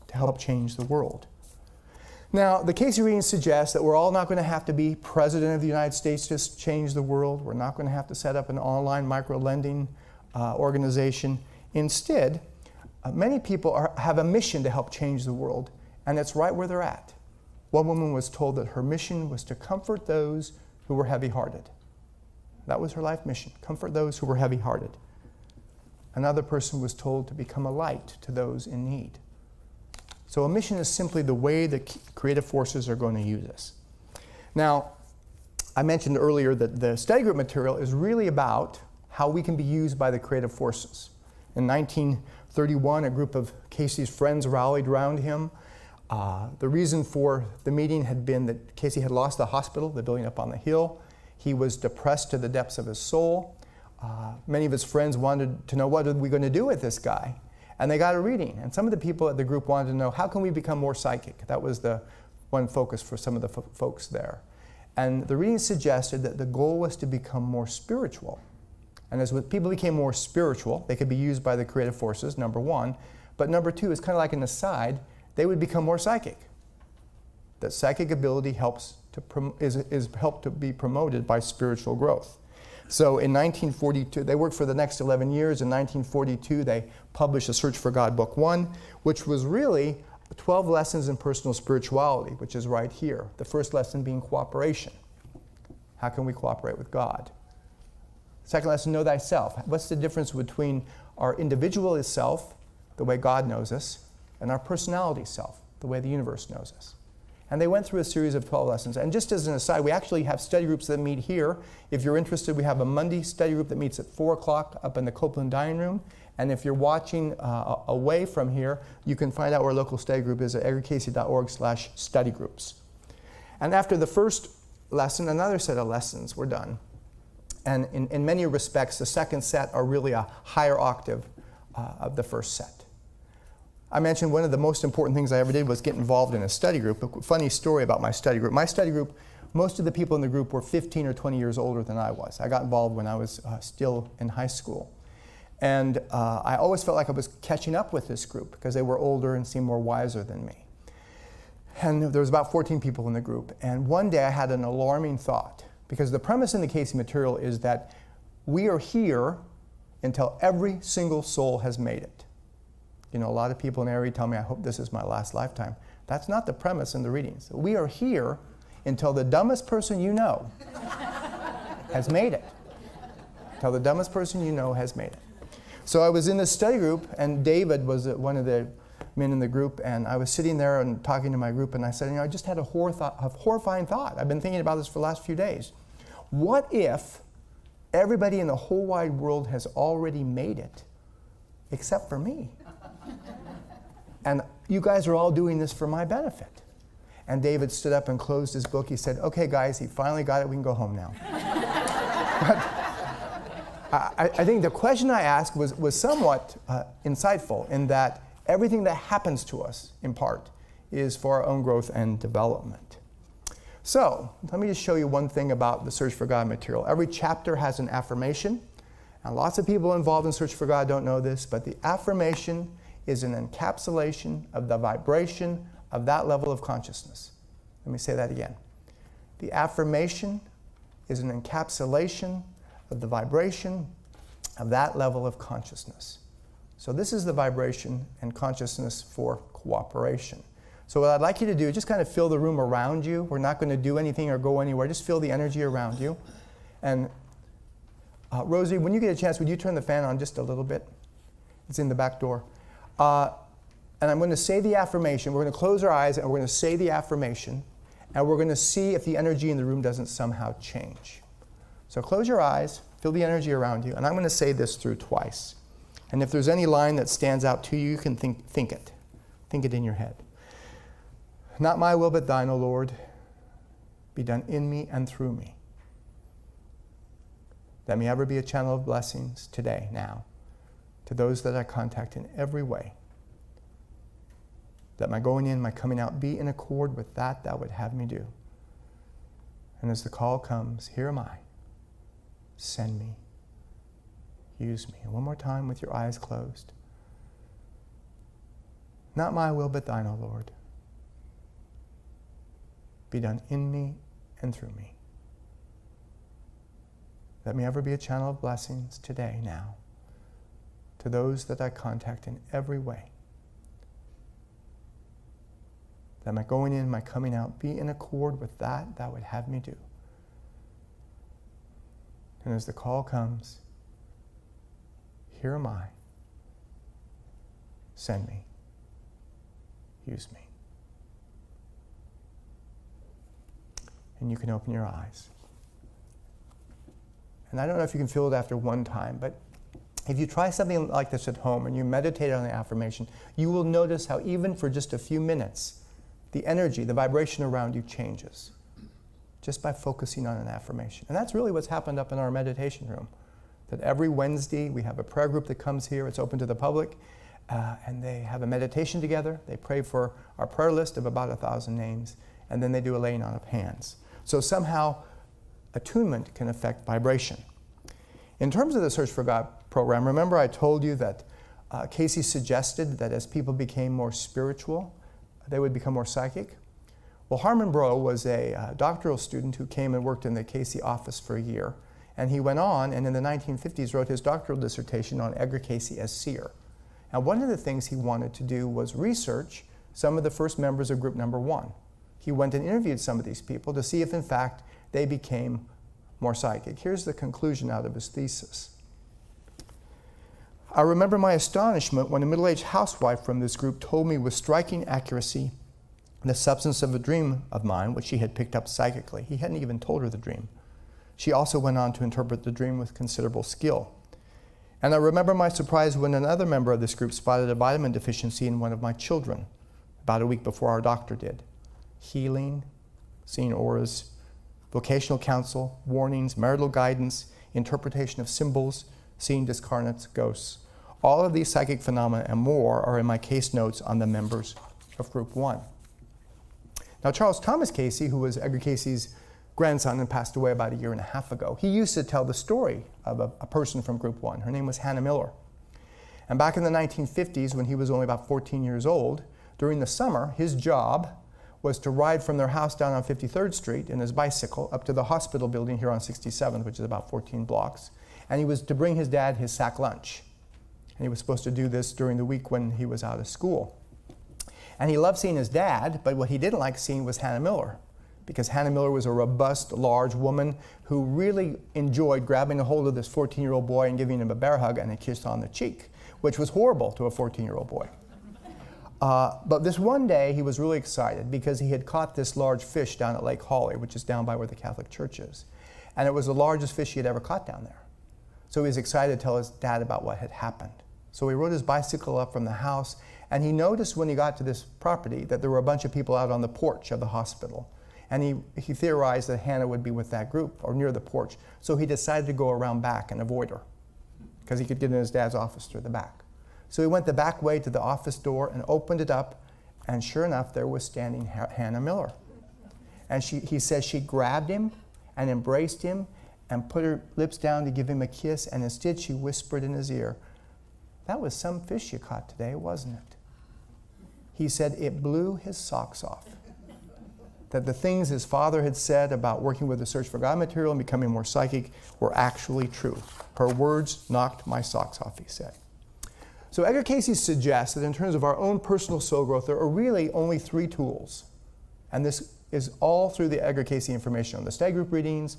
to help change the world. Now, the Casey reading suggests that we're all not going to have to be president of the United States to change the world. We're not going to have to set up an online micro-lending organization. Instead, many people have a mission to help change the world, and it's right where they're at. One woman was told that her mission was to comfort those who were heavy-hearted. That was her life mission, comfort those who were heavy-hearted. Another person was told to become a light to those in need. So a mission is simply the way the creative forces are going to use us. Now, I mentioned earlier that the study group material is really about how we can be used by the creative forces. In 1931, a group of Casey's friends rallied around him. The reason for the meeting had been that Casey had lost the hospital, the building up on the hill. He was depressed to the depths of his soul. Many of his friends wanted to know, what are we going to do with this guy? And they got a reading. And some of the people at the group wanted to know, how can we become more psychic? That was the one focus for some of the folks there. And the reading suggested that the goal was to become more spiritual. And as people became more spiritual, they could be used by the creative forces, number one. But number two is kind of like an aside, they would become more psychic. That psychic ability is helped to be promoted by spiritual growth. So in 1942, they worked for the next 11 years. In 1942, they published A Search for God, Book 1, which was really 12 lessons in personal spirituality, which is right here. The first lesson being cooperation. How can we cooperate with God? Second lesson, know thyself. What's the difference between our individual self, the way God knows us, and our personality self, the way the universe knows us? And they went through a series of 12 lessons. And just as an aside, we actually have study groups that meet here. If you're interested, we have a Monday study group that meets at 4 o'clock up in the Copeland Dining Room. And if you're watching away from here, you can find out where our local study group is at edgarcasey.org/study groups. And after the first lesson, another set of lessons were done. And in many respects, the second set are really a higher octave of the first set. I mentioned one of the most important things I ever did was get involved in a study group. A funny story about my study group. My study group, most of the people in the group were 15 or 20 years older than I was. I got involved when I was still in high school. And I always felt like I was catching up with this group because they were older and seemed more wiser than me. And there was about 14 people in the group. And one day I had an alarming thought, because the premise in the Casey material is that we are here until every single soul has made it. You know, a lot of people in the area tell me, I hope this is my last lifetime. That's not the premise in the readings. We are here until the dumbest person you know has made it. Until the dumbest person you know has made it. So I was in this study group, and David was one of the men in the group, and I was sitting there and talking to my group, and I said, you know, I just had a horrifying thought. I've been thinking about this for the last few days. What if everybody in the whole wide world has already made it, except for me? And you guys are all doing this for my benefit. And David stood up and closed his book. He said, okay, guys, he finally got it. We can go home now. But I think the question I asked was somewhat insightful, in that everything that happens to us, in part, is for our own growth and development. So let me just show you one thing about the Search for God material. Every chapter has an affirmation. And lots of people involved in Search for God don't know this, but the affirmation is an encapsulation of the vibration of that level of consciousness. Let me say that again. The affirmation is an encapsulation of the vibration of that level of consciousness. So this is the vibration and consciousness for cooperation. So what I'd like you to do is just kind of fill the room around you. We're not going to do anything or go anywhere. Just feel the energy around you. And Rosie, when you get a chance, would you turn the fan on just a little bit? It's in the back door. And I'm going to say the affirmation. We're going to close our eyes and we're going to say the affirmation. And we're going to see if the energy in the room doesn't somehow change. So close your eyes, feel the energy around you. And I'm going to say this through twice. And if there's any line that stands out to you, you can think it. Think it in your head. Not my will, but thine, O Lord, be done in me and through me. Let me ever be a channel of blessings today, now, to those that I contact in every way. Let my going in, my coming out be in accord with that thou would have me do. And as the call comes, here am I. Send me. Use me. And one more time with your eyes closed. Not my will, but thine, O Lord. Be done in me and through me. Let me ever be a channel of blessings today, now, to those that I contact in every way. That my going in, my coming out be in accord with that thou would have me do. And as the call comes, here am I. Send me. Use me. And you can open your eyes. And I don't know if you can feel it after one time, but if you try something like this at home and you meditate on the affirmation, you will notice how even for just a few minutes, the energy, the vibration around you changes just by focusing on an affirmation. And that's really what's happened up in our meditation room. That every Wednesday we have a prayer group that comes here. It's open to the public. And they have a meditation together. They pray for our prayer list of about 1,000 names. And then they do a laying on of hands. So somehow attunement can affect vibration. In terms of the Search for God program, remember I told you that Casey suggested that as people became more spiritual, they would become more psychic. Well, Harmon Bro was a doctoral student who came and worked in the Casey office for a year. And he went on and in the 1950s wrote his doctoral dissertation on Edgar Casey as seer. Now, one of the things he wanted to do was research some of the first members of group number 1. He went and interviewed some of these people to see if, in fact, they became more psychic. Here's the conclusion out of his thesis. I remember my astonishment when a middle-aged housewife from this group told me with striking accuracy the substance of a dream of mine, which she had picked up psychically. He hadn't even told her the dream. She also went on to interpret the dream with considerable skill. And I remember my surprise when another member of this group spotted a vitamin deficiency in one of my children, about a week before our doctor did. Healing, seeing auras, vocational counsel, warnings, marital guidance, interpretation of symbols, seeing discarnates, ghosts. All of these psychic phenomena and more are in my case notes on the members of Group 1. Now, Charles Thomas Casey, who was Edgar Casey's grandson and passed away about 1.5 years ago, he used to tell the story of a person from Group 1. Her name was Hannah Miller. And back in the 1950s, when he was only about 14 years old, during the summer, his job was to ride from their house down on 53rd Street in his bicycle up to the hospital building here on 67th, which is about 14 blocks. And he was to bring his dad his sack lunch. And he was supposed to do this during the week when he was out of school. And he loved seeing his dad, but what he didn't like seeing was Hannah Miller, because Hannah Miller was a robust, large woman who really enjoyed grabbing a hold of this 14-year-old boy and giving him a bear hug and a kiss on the cheek, which was horrible to a 14-year-old boy. But this one day, he was really excited because he had caught this large fish down at Lake Holly, which is down by where the Catholic Church is. And it was the largest fish he had ever caught down there. So he was excited to tell his dad about what had happened. So he rode his bicycle up from the house, and he noticed when he got to this property that there were a bunch of people out on the porch of the hospital. And he theorized that Hannah would be with that group or near the porch. So he decided to go around back and avoid her because he could get in his dad's office through the back. So he went the back way to the office door and opened it up, and sure enough, there was standing Hannah Miller. And he says she grabbed him and embraced him and put her lips down to give him a kiss, and instead she whispered in his ear, "That was some fish you caught today, wasn't it?" He said it blew his socks off. That the things his father had said about working with the Search for God material and becoming more psychic were actually true. Her words knocked my socks off, he said. So Edgar Casey suggests that in terms of our own personal soul growth, there are really only 3 tools. And this is all through the Edgar Casey information on the stag group readings,